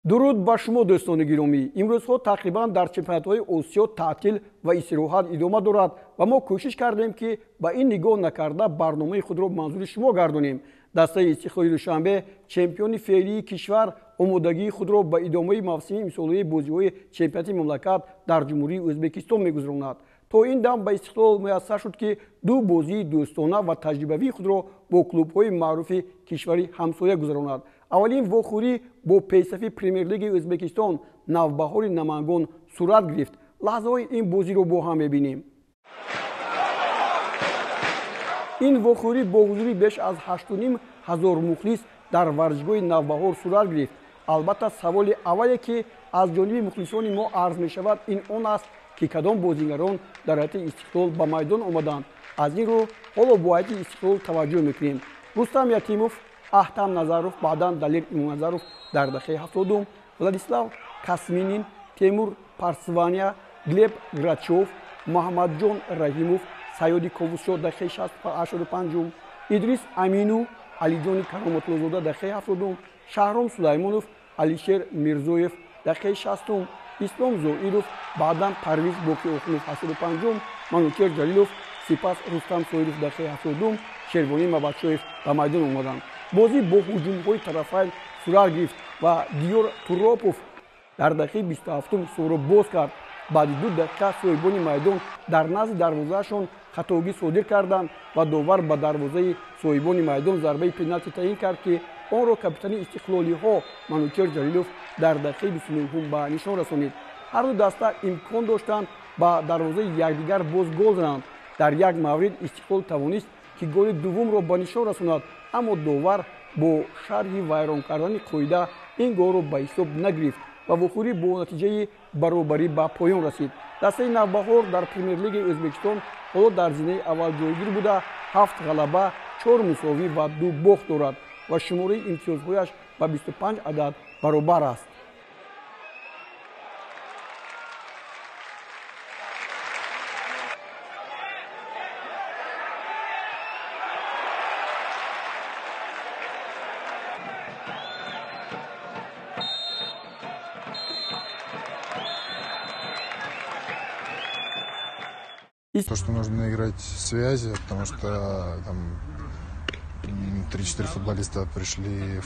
дуруд ба шумо дӯстони гиромӣ. Имрӯзҳо тақрибан дар чемпионатҳои Осиё таътил ва истироҳат идома дорад ва мо кӯшиш кардем ки ба ин нигоҳ накарда барномаи худро манзури шумо гардонем. Дастаи Истиқлоли Душанбе, чемпиони феълии кишвар, омодагии худро ба идомаи мавсими имсолии бозиҳои чемпионати мамлакат дар Ҷумҳурии Ӯзбекистон мегузаронад. То ин дам ба Истиқлол муяссар шуд ки ду бозии дӯстона ва таҷрибавии худро бо клубҳои маъруфи кишвари ҳамсоя гузаронад. Аввалин вохӯрӣ бо пейсафи Премер-лигаи Ӯзбекистон Навбаҳори Намангон сурат гирифт. Лаҳзаҳои ин бозиро бо ҳам мебинем. ин вохӯрӣ бо ҳузури беш аз 8.5 ҳазор мухлис дар варзишгоҳи Навбаҳор сурат гирифт. Албатта саволи аввале ки аз ҷониби мухлисони мо арз мешавад ин он аст ки кадом бозигарон дар ҳайати Истиқлол ба майдон омаданд. Аз ин рӯ ҳоло бо ҳайати Истиқлол таваҷҷӯҳ мекунем. Рустам Якимов, Аҳтам Назаров, баъдан Далер Имомназаров дар дахаи 70, Владислав Касминин, Темур Парсвания, Глеб Грачев, Муҳаммадҷон Раҳимов, Саёди Ковусшо дахаи 85, Идрис Амину, Алиҷони Кароматуллозода дахаи 70, Шаҳром Сулаймонов, Алишер Мирзоев дахаи 60, Ислом Зоиров, баъдан Парвиз Бокиохунов 85, Манучер Ҷалилов, сипас Рустам Соиров дахаи 70, Шервонӣ Мабадшоев ба майдон омаданд. Бозӣ бо ҳуҷумҳои тарафайн сурат гирифт ва Диёр Туропов дар дахаи 27 ҳисобро боз кард. Баъди 2 дақиқа соҳибони майдон дар назди дарвозаашон хатогӣ содир карданд ва довар ба дарвозаи соҳибони майдон зарбаи пеналти таъин кард ки онро капитани Истиқлолиҳо Манучер Ҷалилов дар дақиқаи 29 ба нишон расонид. Ҳар ду даста имкон доштанд ба дарвозаи якдигар боз гол зананд. Дар як маврид Истиқлол тавонист ки голи дуввумро ба нишон расонад, аммо довар бо шарҳи вайрон кардани қоида ин голро ба ҳисоб нагирифт ва вохӯрӣ бо натиҷаи баробарӣ ба поён расид. Дастаи Навбаҳор дар Премер-лигаи Ӯзбекистон ҳоло дар зинаи аввал ҷойгир буда 7 ғалаба, 4 мусовӣ ва 2 бохт дорад ва шумораи имтиёзҳояш ба 25 адад баробар аст. То, что нужно играть связи, потому что там 3-4 футболиста пришли,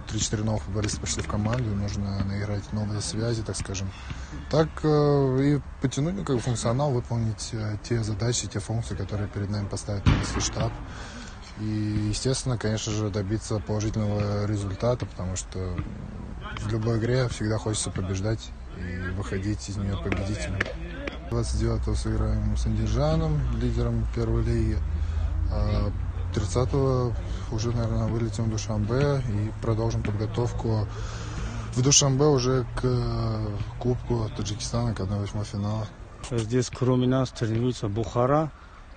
3-4 новых футболиста пришли в команду, нужно наиграть новые связи, так скажем. Так и потянуть функционал, выполнить те задачи, те функции, которые перед нами поставит тренерский штаб. И, естественно, конечно же, добиться положительного результата, потому что в любой игре всегда хочется побеждать и выходить из нее победителем. 29-го сыграем с Андижаном, лидером первой лиги. 30-го уже, наверное, вылетим в Душанбе и продолжим подготовку в Душанбе уже к Кубку Таджикистана, к 1/8 финала. Здесь кроме нас тренируется Бухара.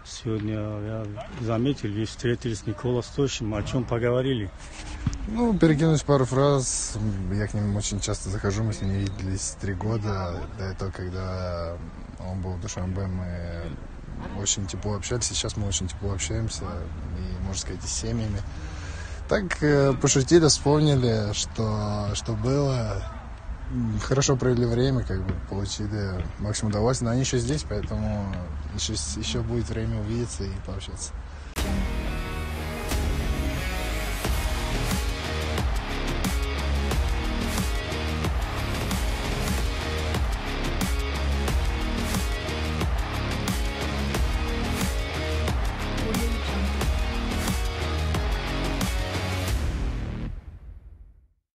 Сегодня я заметил, вы встретились с Николой Стоящим, о чем поговорили? Ну, перекинусь пару фраз. Я к ним очень часто захожу, мы с ним не виделись 3 года. До этого, когда он был в Душанбе, мы очень тепло общались. Сейчас мы очень тепло общаемся, и, можно сказать, и с семьями. Так пошутили, вспомнили, что было. Хорошо провели время, получили максимум удовольствия. Но они еще здесь, поэтому еще будет время увидеться и пообщаться.